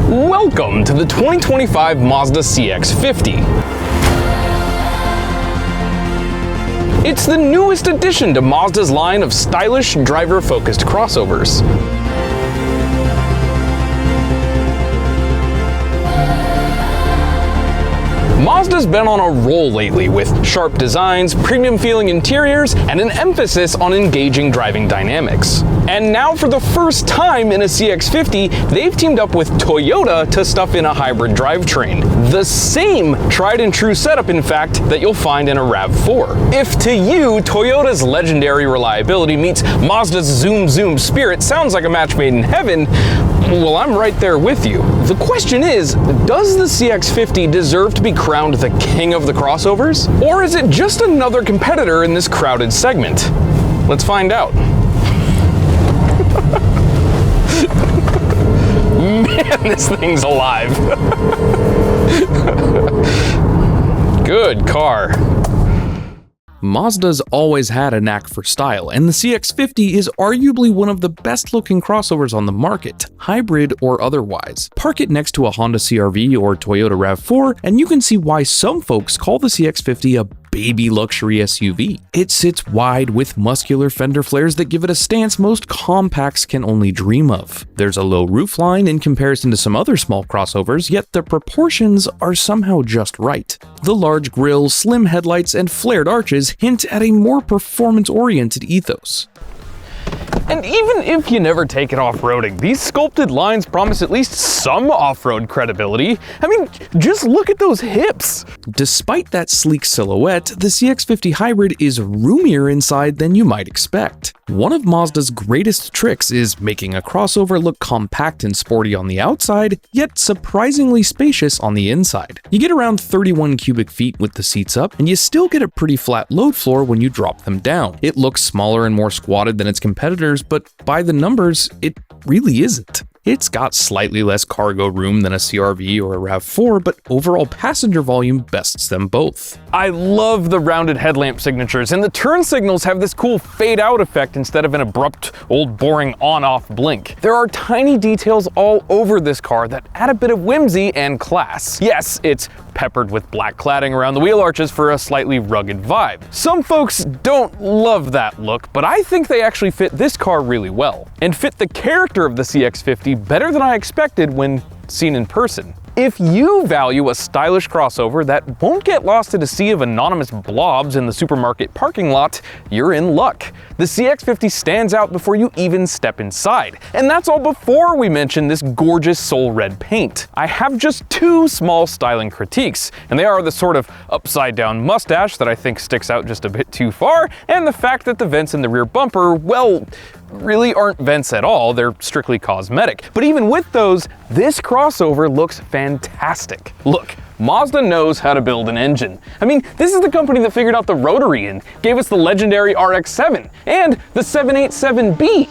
Welcome to the 2025 Mazda CX-50. It's the newest addition to Mazda's line of stylish, driver-focused crossovers. Mazda's been on a roll lately with sharp designs, premium-feeling interiors, and an emphasis on engaging driving dynamics. And now for the first time in a CX-50, they've teamed up with Toyota to stuff in a hybrid drivetrain. The same tried-and-true setup, in fact, that you'll find in a RAV4. If to you, Toyota's legendary reliability meets Mazda's zoom spirit sounds like a match made in heaven, well, I'm right there with you. The question is, does the CX-50 deserve to be crowned the king of the crossovers? Or is it just another competitor in this crowded segment? Let's find out. Man, this thing's alive. Good car. Mazda's always had a knack for style, and the CX-50 is arguably one of the best-looking crossovers on the market, hybrid or otherwise. Park it next to a Honda CR-V or Toyota RAV4, and you can see why some folks call the CX-50 a baby luxury SUV. It sits wide with muscular fender flares that give it a stance most compacts can only dream of. There's a low roofline in comparison to some other small crossovers, yet the proportions are somehow just right. The large grille, slim headlights, and flared arches hint at a more performance-oriented ethos. And even if you never take it off-roading, these sculpted lines promise at least some off-road credibility. I mean, just look at those hips! Despite that sleek silhouette, the CX-50 Hybrid is roomier inside than you might expect. One of Mazda's greatest tricks is making a crossover look compact and sporty on the outside, yet surprisingly spacious on the inside. You get around 31 cubic feet with the seats up, and you still get a pretty flat load floor when you drop them down. It looks smaller and more squatted than its competitors, but by the numbers, it really isn't. It's got slightly less cargo room than a CR-V or a RAV4, but overall passenger volume bests them both. I love the rounded headlamp signatures, and the turn signals have this cool fade-out effect instead of an abrupt, old boring on-off blink. There are tiny details all over this car that add a bit of whimsy and class. Yes, it's peppered with black cladding around the wheel arches for a slightly rugged vibe. Some folks don't love that look, but I think they actually fit this car really well, and fit the character of the CX-50 better than I expected when seen in person. If you value a stylish crossover that won't get lost in a sea of anonymous blobs in the supermarket parking lot, you're in luck. The CX-50 stands out before you even step inside. And that's all before we mention this gorgeous soul red paint. I have just two small styling critiques, and they are the sort of upside down mustache that I think sticks out just a bit too far, and the fact that the vents in the rear bumper, well, really aren't vents at all, they're strictly cosmetic. But even with those, this crossover looks fantastic. Look, Mazda knows how to build an engine. I mean, this is the company that figured out the rotary and gave us the legendary RX-7 and the 787B.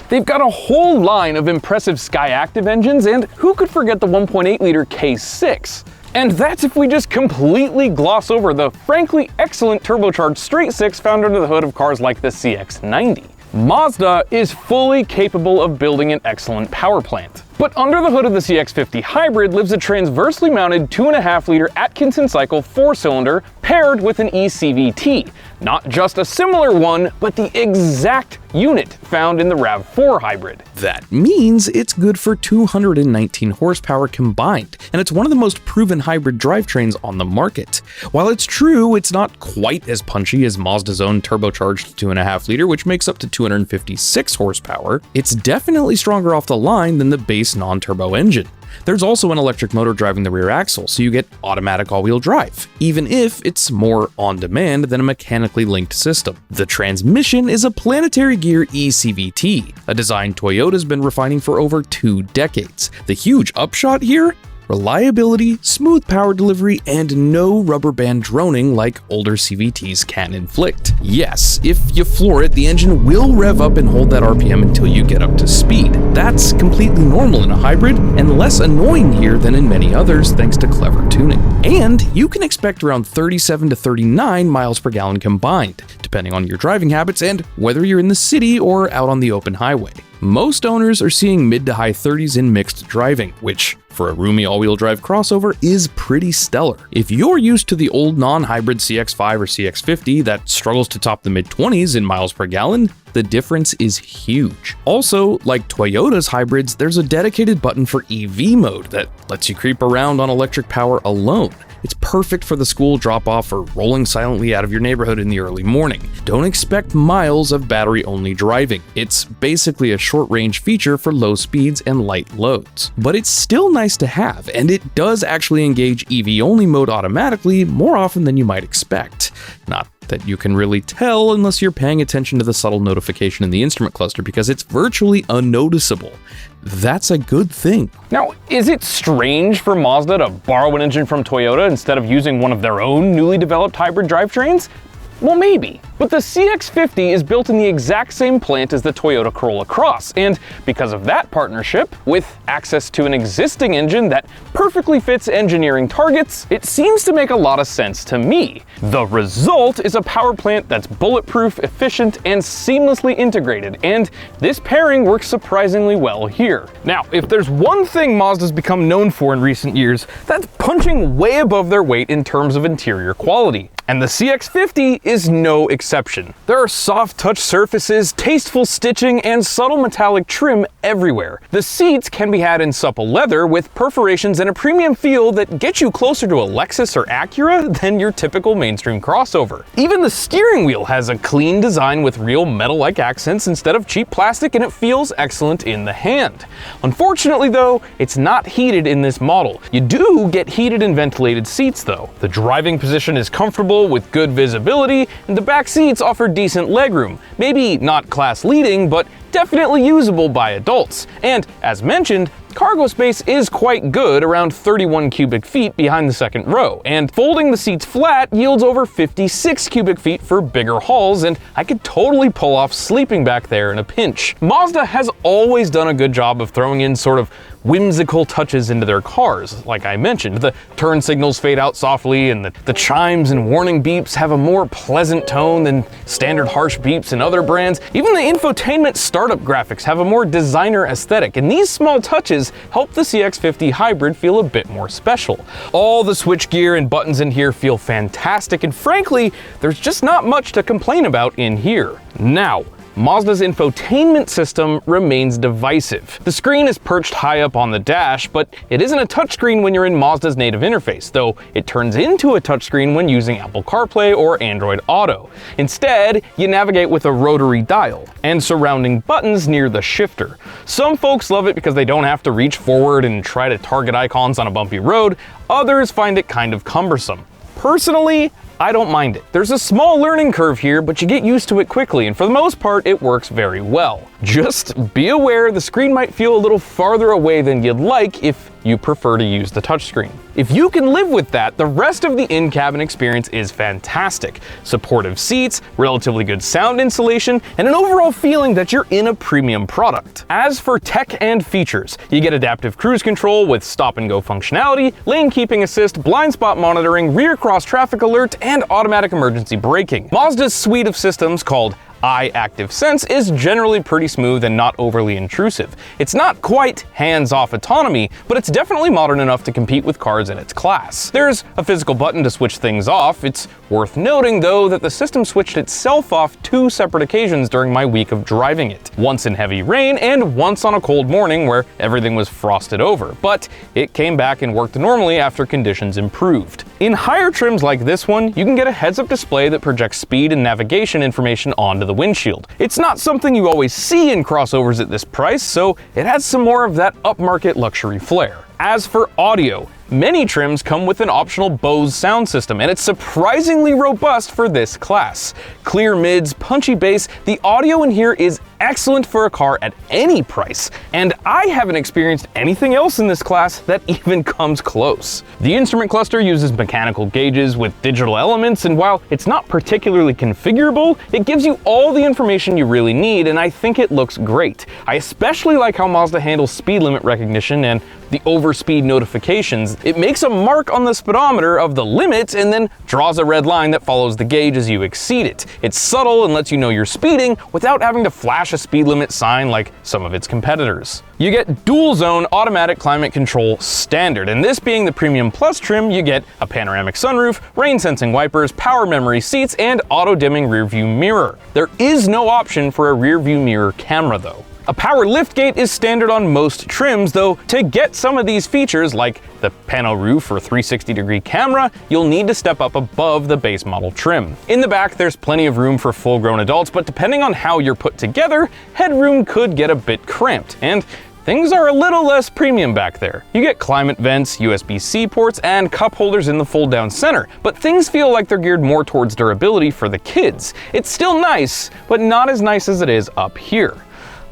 They've got a whole line of impressive Skyactiv engines, and who could forget the 1.8-liter K6? And that's if we just completely gloss over the frankly excellent turbocharged straight-six found under the hood of cars like the CX-90. Mazda is fully capable of building an excellent power plant. But under the hood of the CX-50 Hybrid lives a transversely mounted 2.5-liter Atkinson cycle 4-cylinder paired with an eCVT. Not just a similar one, but the exact unit found in the RAV4 Hybrid. That means it's good for 219 horsepower combined, and it's one of the most proven hybrid drivetrains on the market. While it's true it's not quite as punchy as Mazda's own turbocharged 2.5-liter, which makes up to 256 horsepower, it's definitely stronger off the line than the base non-turbo engine. There's also an electric motor driving the rear axle, so you get automatic all-wheel drive, even if it's more on-demand than a mechanically linked system. The transmission is a planetary gear eCVT, a design Toyota's been refining for over 2 decades. The huge upshot here? reliability, smooth power delivery, and no rubber band droning like older CVTs can inflict. Yes, if you floor it, the engine will rev up and hold that RPM until you get up to speed. That's completely normal in a hybrid, and less annoying here than in many others thanks to clever tuning. And you can expect around 37 to 39 miles per gallon combined, depending on your driving habits and whether you're in the city or out on the open highway. Most owners are seeing mid to high 30s in mixed driving, which, for a roomy all-wheel drive crossover, is pretty stellar. If you're used to the old non-hybrid CX-5 or CX-50 that struggles to top the mid-20s in miles per gallon, the difference is huge. Also, like Toyota's hybrids, there's a dedicated button for EV mode that lets you creep around on electric power alone. It's perfect for the school drop-off or rolling silently out of your neighborhood in the early morning. Don't expect miles of battery-only driving. It's basically a short-range feature for low speeds and light loads. But it's still nice to have, and it does actually engage EV-only mode automatically more often than you might expect. Not that you can really tell unless you're paying attention to the subtle notification in the instrument cluster because it's virtually unnoticeable. That's a good thing. Now, is it strange for Mazda to borrow an engine from Toyota instead of using one of their own newly developed hybrid drivetrains? Well, maybe. But the CX-50 is built in the exact same plant as the Toyota Corolla Cross, and because of that partnership, with access to an existing engine that perfectly fits engineering targets, it seems to make a lot of sense to me. The result is a power plant that's bulletproof, efficient, and seamlessly integrated, and this pairing works surprisingly well here. Now, if there's one thing Mazda's become known for in recent years, that's punching way above their weight in terms of interior quality. And the CX-50 is no exception. There are soft touch surfaces, tasteful stitching, and subtle metallic trim everywhere. The seats can be had in supple leather with perforations and a premium feel that gets you closer to a Lexus or Acura than your typical mainstream crossover. Even the steering wheel has a clean design with real metal-like accents instead of cheap plastic, and it feels excellent in the hand. Unfortunately though, it's not heated in this model. You do get heated and ventilated seats though. The driving position is comfortable with good visibility, and the back seats offer decent legroom. Maybe not class leading, but definitely usable by adults. And as mentioned, cargo space is quite good, around 31 cubic feet behind the second row, and folding the seats flat yields over 56 cubic feet for bigger hauls, and I could totally pull off sleeping back there in a pinch. Mazda has always done a good job of throwing in sort of whimsical touches into their cars. Like I mentioned, the turn signals fade out softly, and the chimes and warning beeps have a more pleasant tone than standard harsh beeps in other brands. Even the infotainment startup graphics have a more designer aesthetic, and these small touches help the CX-50 hybrid feel a bit more special. All the switchgear and buttons in here feel fantastic, and frankly, there's just not much to complain about in here. Now, Mazda's infotainment system remains divisive. The screen is perched high up on the dash, but it isn't a touchscreen when you're in Mazda's native interface, though it turns into a touchscreen when using Apple CarPlay or Android Auto. Instead, you navigate with a rotary dial and surrounding buttons near the shifter. Some folks love it because they don't have to reach forward and try to target icons on a bumpy road. Others find it kind of cumbersome. Personally, I don't mind it. There's a small learning curve here, but you get used to it quickly, and for the most part, it works very well. Just be aware the screen might feel a little farther away than you'd like if you prefer to use the touchscreen. If you can live with that, the rest of the in-cabin experience is fantastic. Supportive seats, relatively good sound insulation, and an overall feeling that you're in a premium product. As for tech and features, you get adaptive cruise control with stop-and-go functionality, lane keeping assist, blind spot monitoring, rear cross traffic alert, and automatic emergency braking. Mazda's suite of systems called iActive Sense is generally pretty smooth and not overly intrusive. It's not quite hands-off autonomy, but it's definitely modern enough to compete with cars in its class. There's a physical button to switch things off. It's worth noting, though, that the system switched itself off 2 separate occasions during my week of driving it. Once in heavy rain and once on a cold morning where everything was frosted over, but it came back and worked normally after conditions improved. In higher trims like this one, you can get a heads-up display that projects speed and navigation information onto the windshield. It's not something you always see in crossovers at this price, so it adds some more of that upmarket luxury flair. As for audio, many trims come with an optional Bose sound system, and it's surprisingly robust for this class. Clear mids, punchy bass, the audio in here is excellent for a car at any price, and I haven't experienced anything else in this class that even comes close. The instrument cluster uses mechanical gauges with digital elements, and while it's not particularly configurable, it gives you all the information you really need, and I think it looks great. I especially like how Mazda handles speed limit recognition and the overspeed notifications. It makes a mark on the speedometer of the limit and then draws a red line that follows the gauge as you exceed it. It's subtle and lets you know you're speeding without having to flash a speed limit sign like some of its competitors. You get dual zone automatic climate control standard, and this being the Premium Plus trim, you get a panoramic sunroof, rain sensing wipers, power memory seats, and auto dimming rear view mirror. There is no option for a rear view mirror camera though. A power liftgate is standard on most trims, though to get some of these features like the pano roof or 360-degree camera, you'll need to step up above the base model trim. In the back, there's plenty of room for full-grown adults, but depending on how you're put together, headroom could get a bit cramped, and things are a little less premium back there. You get climate vents, USB-C ports, and cup holders in the fold-down center, but things feel like they're geared more towards durability for the kids. It's still nice, but not as nice as it is up here.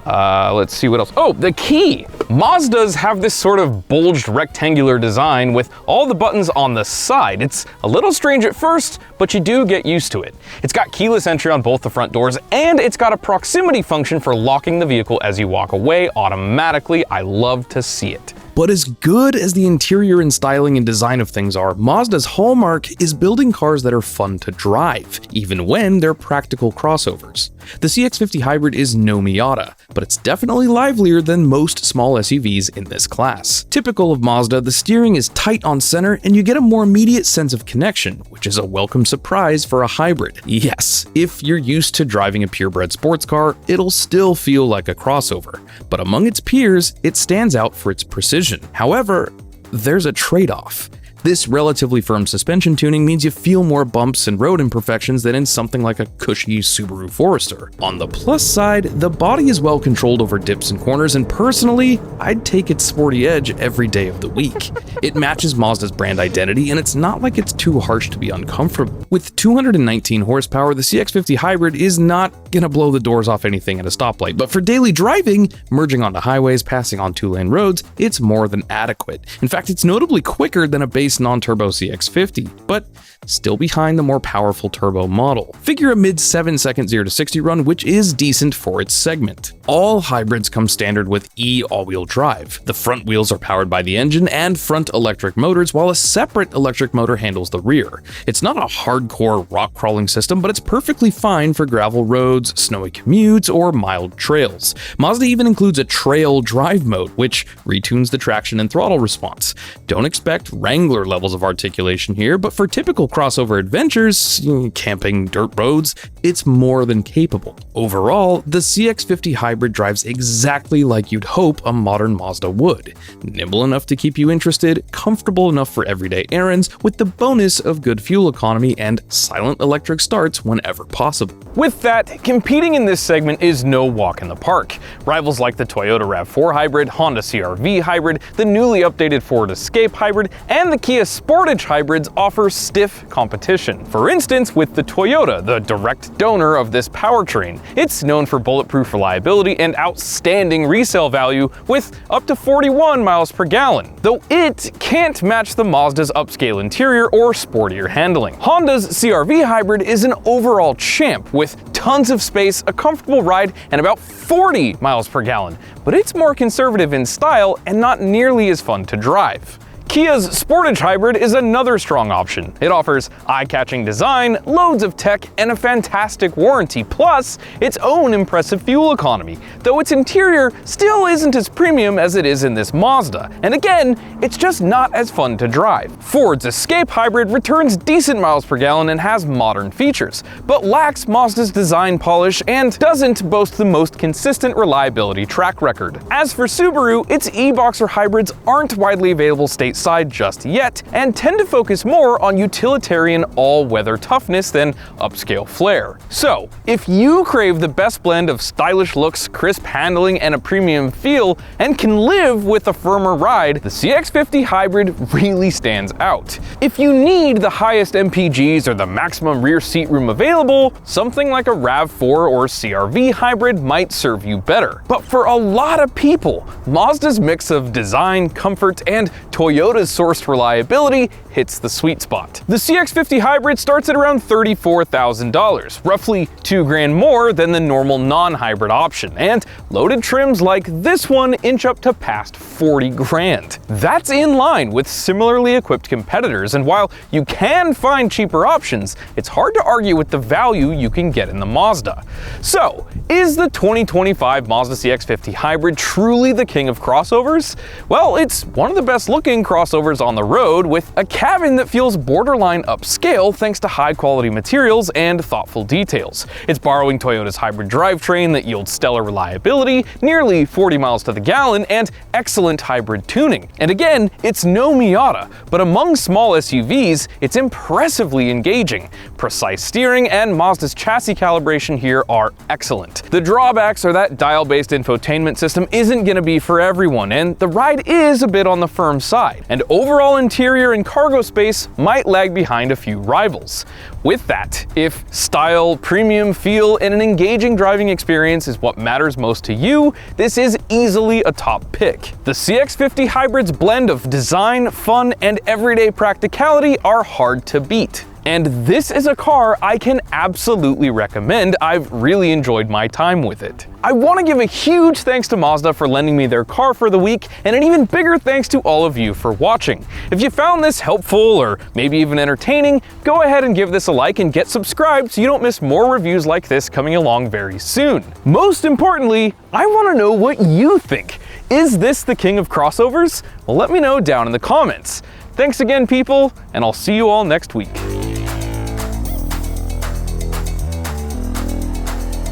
Let's see what else. Oh, the key! Mazdas have this sort of bulged rectangular design with all the buttons on the side. It's a little strange at first, but you do get used to it. It's got keyless entry on both the front doors, and it's got a proximity function for locking the vehicle as you walk away automatically. I love to see it. But as good as the interior and styling and design of things are, Mazda's hallmark is building cars that are fun to drive, even when they're practical crossovers. The CX-50 Hybrid is no Miata, but it's definitely livelier than most small SUVs in this class. Typical of Mazda, the steering is tight on center and you get a more immediate sense of connection, which is a welcome surprise for a hybrid. Yes, if you're used to driving a purebred sports car, it'll still feel like a crossover, but among its peers, it stands out for its precision. However, there's a trade-off. This relatively firm suspension tuning means you feel more bumps and road imperfections than in something like a cushy Subaru Forester. On the plus side, the body is well controlled over dips and corners, and personally, I'd take its sporty edge every day of the week. It matches Mazda's brand identity, and it's not like it's too harsh to be uncomfortable. With 219 horsepower, the CX-50 Hybrid is not gonna blow the doors off anything at a stoplight, but for daily driving, merging onto highways, passing on two-lane roads, it's more than adequate. In fact, it's notably quicker than a base non-turbo CX-50, but still behind the more powerful turbo model. Figure a mid 7-second 0 to 60 run, which is decent for its segment. All hybrids come standard with E all-wheel drive. The front wheels are powered by the engine and front electric motors, while a separate electric motor handles the rear. It's not a hardcore rock crawling system, but it's perfectly fine for gravel roads, snowy commutes, or mild trails. Mazda even includes a trail drive mode, which retunes the traction and throttle response. Don't expect Wrangler levels of articulation here, but for typical crossover adventures, camping, dirt roads, it's more than capable. Overall, the CX-50 Hybrid drives exactly like you'd hope a modern Mazda would. Nimble enough to keep you interested, comfortable enough for everyday errands, with the bonus of good fuel economy and silent electric starts whenever possible. With that, competing in this segment is no walk in the park. Rivals like the Toyota RAV4 Hybrid, Honda CR-V Hybrid, the newly updated Ford Escape Hybrid, and the Kia Sportage Hybrids offer stiff competition. For instance, with the Toyota, the direct donor of this powertrain. It's known for bulletproof reliability and outstanding resale value with up to 41 miles per gallon, though it can't match the Mazda's upscale interior or sportier handling. Honda's CR-V Hybrid is an overall champ with tons of space, a comfortable ride, and about 40 miles per gallon, but it's more conservative in style and not nearly as fun to drive. Kia's Sportage Hybrid is another strong option. It offers eye-catching design, loads of tech, and a fantastic warranty, plus its own impressive fuel economy, though its interior still isn't as premium as it is in this Mazda. And again, it's just not as fun to drive. Ford's Escape Hybrid returns decent miles per gallon and has modern features, but lacks Mazda's design polish and doesn't boast the most consistent reliability track record. As for Subaru, its e-Boxer hybrids aren't widely available stateside, side just yet, and tend to focus more on utilitarian all-weather toughness than upscale flair. So, if you crave the best blend of stylish looks, crisp handling, and a premium feel, and can live with a firmer ride, the CX-50 Hybrid really stands out. If you need the highest MPGs or the maximum rear seat room available, something like a RAV4 or CR-V Hybrid might serve you better. But for a lot of people, Mazda's mix of design, comfort, and Toyota's sourced reliability hits the sweet spot. The CX-50 Hybrid starts at around $34,000, roughly $2,000 more than the normal non-hybrid option, and loaded trims like this one inch up to past $40,000. That's in line with similarly equipped competitors, and while you can find cheaper options, it's hard to argue with the value you can get in the Mazda. So, is the 2025 Mazda CX-50 Hybrid truly the king of crossovers? Well, it's one of the best looking crossovers on the road, with a cabin that feels borderline upscale thanks to high quality materials and thoughtful details. It's borrowing Toyota's hybrid drivetrain that yields stellar reliability, nearly 40 miles to the gallon, and excellent hybrid tuning. And again, it's no Miata, but among small SUVs, it's impressively engaging. Precise steering and Mazda's chassis calibration here are excellent. The drawbacks are that dial-based infotainment system isn't going to be for everyone, and the ride is a bit on the firm side, and overall interior and cargo space might lag behind a few rivals. With that, if style, premium feel, and an engaging driving experience is what matters most to you, this is easily a top pick. The CX-50 Hybrid's blend of design, fun, and everyday practicality are hard to beat. And this is a car I can absolutely recommend. I've really enjoyed my time with it. I want to give a huge thanks to Mazda for lending me their car for the week, and an even bigger thanks to all of you for watching. If you found this helpful or maybe even entertaining, go ahead and give this a like and get subscribed so you don't miss more reviews like this coming along very soon. Most importantly, I want to know what you think. Is this the king of crossovers? Well, let me know down in the comments. Thanks again, people, and I'll see you all next week.